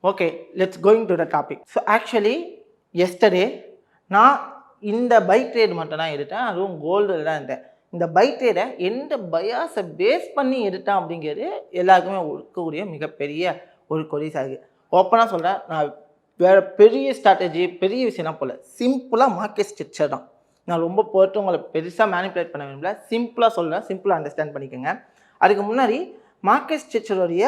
Okay, let's going to the topic. So actually yesterday நான் இந்த by trade மட்டும் தான் எடுத்தேன், அதுவும் கோல்டில் தான் இருந்தேன். இந்த பை ட்ரேடை எந்த பயாஸை பேஸ் பண்ணி எடுத்தேன் அப்படிங்கிறது எல்லாருக்குமே இருக்கக்கூடிய மிகப்பெரிய ஒரு கொரிஸ் ஆகுது. ஓப்பனாக சொல்கிறேன், நான் வேறு பெரிய ஸ்ட்ராட்டஜி பெரிய விஷயம்லாம் போல, சிம்பிளாக மார்க்கெட் ஸ்ட்ரக்சர் தான். நான் ரொம்ப போட்டு உங்களை பெருசாக மேனிப்புலேட் பண்ண விரும்பல, சிம்பிளாக சொல்கிறேன், சிம்பிளாக அண்டர்ஸ்டாண்ட் பண்ணிக்கோங்க. அதுக்கு முன்னாடி மார்க்கெட் ஸ்ட்ரக்சருடைய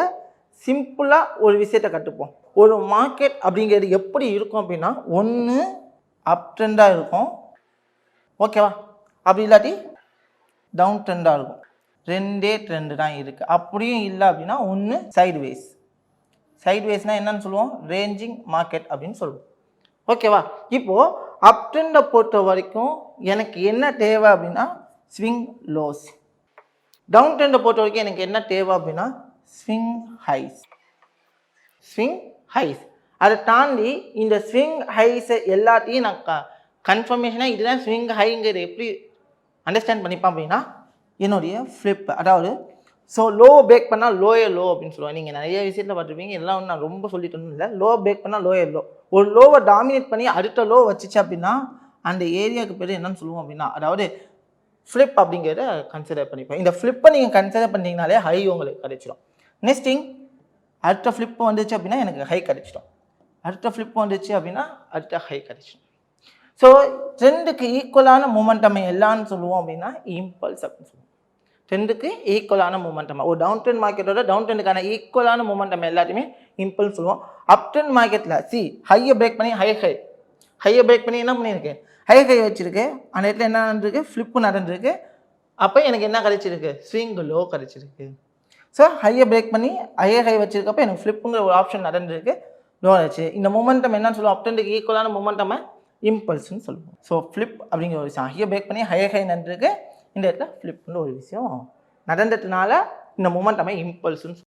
சிம்பிளாக ஒரு விஷயத்தை கற்றுப்போம். ஒரு மார்க்கெட் அப்படிங்கிறது எப்படி இருக்கும் அப்படின்னா, ஒன்று அப் ட்ரெண்டாக இருக்கும், ஓகேவா? அப்படி இல்லாட்டி டவுன் ட்ரெண்டாக இருக்கும். ரெண்டே ட்ரெண்டு தான் இருக்குது. அப்படியும் இல்லை அப்படின்னா ஒன்று சைட்வேஸ். சைட்வேஸ்னால் என்னன்னு சொல்லுவோம்? ரேஞ்சிங் மார்க்கெட் அப்படின்னு சொல்லுவோம், ஓகேவா? இப்போது அப் ட்ரெண்டை பொறுத்த வரைக்கும் எனக்கு என்ன தேவை அப்படின்னா ஸ்விங் லோஸ். டவுன் ட்ரெண்டை பொறுத்த வரைக்கும் எனக்கு என்ன தேவை அப்படின்னா ஸ்விங் ஹைஸ். ஸ்விங் ஹைஸ் அதை தாண்டி இந்த ஸ்விங் ஹைஸை எல்லாத்தையும் நான் கன்ஃபர்மேஷனாக இதுதான் ஸ்விங் ஹைங்கிறது எப்படி அண்டர்ஸ்டாண்ட் பண்ணிப்பேன் அப்படின்னா என்னுடைய ஃப்ளிப், அதாவது ஸோ லோ பேக் பண்ணால் லோயே லோ அப்படின்னு சொல்லுவாங்க. நீங்கள் நிறைய விஷயத்தில் பார்த்துருப்பீங்க, எல்லாம் நான் ரொம்ப சொல்லிட்டு ஒன்றும் இல்லை. லோ பேக் பண்ணால் லோயே லோ. ஒரு லோவை டாமினேட் பண்ணி அடுத்த லோ வச்சிச்சு அப்படின்னா அந்த ஏரியாவுக்கு பேர் என்னன்னு சொல்லுவோம் அப்படின்னா, அதாவது ஃப்ளிப் அப்படிங்கிறத கன்சிடர் பண்ணிப்பேன். இந்த ஃப்ளிப்பை நீங்கள் கன்சிடர் பண்ணிங்கனாலே ஹை உங்களுக்கு கிடைச்சிடும். நெக்ஸ்ட் திங், அடுத்த ஃப்ளிப்பு வந்துச்சு அப்படின்னா எனக்கு ஹை கிடைச்சிடும். அடுத்த ஃப்ளிப் வந்துச்சு அப்படின்னா அடுத்த ஹை கிடைச்சிடும். ஸோ ட்ரெண்டுக்கு ஈக்குவலான மூமெண்டம் எல்லான்னு சொல்லுவோம் அப்படின்னா இம்பல்ஸ் அப்படின்னு சொல்லுவோம். ட்ரெண்டுக்கு ஈக்குவலான மூமெண்டம், ஒரு டவுன் ட்ரெண்ட் மார்க்கெட்டோட டவுன் ட்ரெண்டுக்கான ஈக்குவலான மூமெண்டம் எல்லாத்தையுமே இம்பல்ஸ் சொல்லுவோம். அப் ட்ரெண்ட் மார்க்கெட்டில் ஹையை பிரேக் பண்ணி ஹையை பிரேக் பண்ணி என்ன பண்ணியிருக்கு, ஹை வச்சிருக்கு. அந்த இடத்துல என்ன நடந்திருக்கு, ஃப்ளிப்பு நடந்திருக்கு. அப்போ எனக்கு என்ன கிடைச்சிருக்கு, ஸ்விங் லோ கிடைச்சிருக்கு. ஸோ ஹையை பிரேக் பண்ணி ஹை வச்சிருக்கப்போ எனக்கு ஃப்ளிப்புங்கிற ஒரு ஆப்ஷன் நடந்திருக்கு, லோ ஆச்சு. இந்த மூமெண்டம் என்னன்னு சொல்லுவோம், அப் ட்ரெண்டுக்கு ஈக்குவலான மூமெண்டம் இம்பல்ஸ்ன்னு சொல்லுவோம். ஸோ ஃப்ளிப் அப்படிங்கிற ஒரு விஷயம் ஹையை பிரேக் பண்ணி ஹை நடந்திருக்கு. இந்த இடத்துல ஃப்ளிப்னு ஒரு விஷயம் நடந்ததுனால இந்த மூமெண்டம் இம்பல்ஸ்ன்னு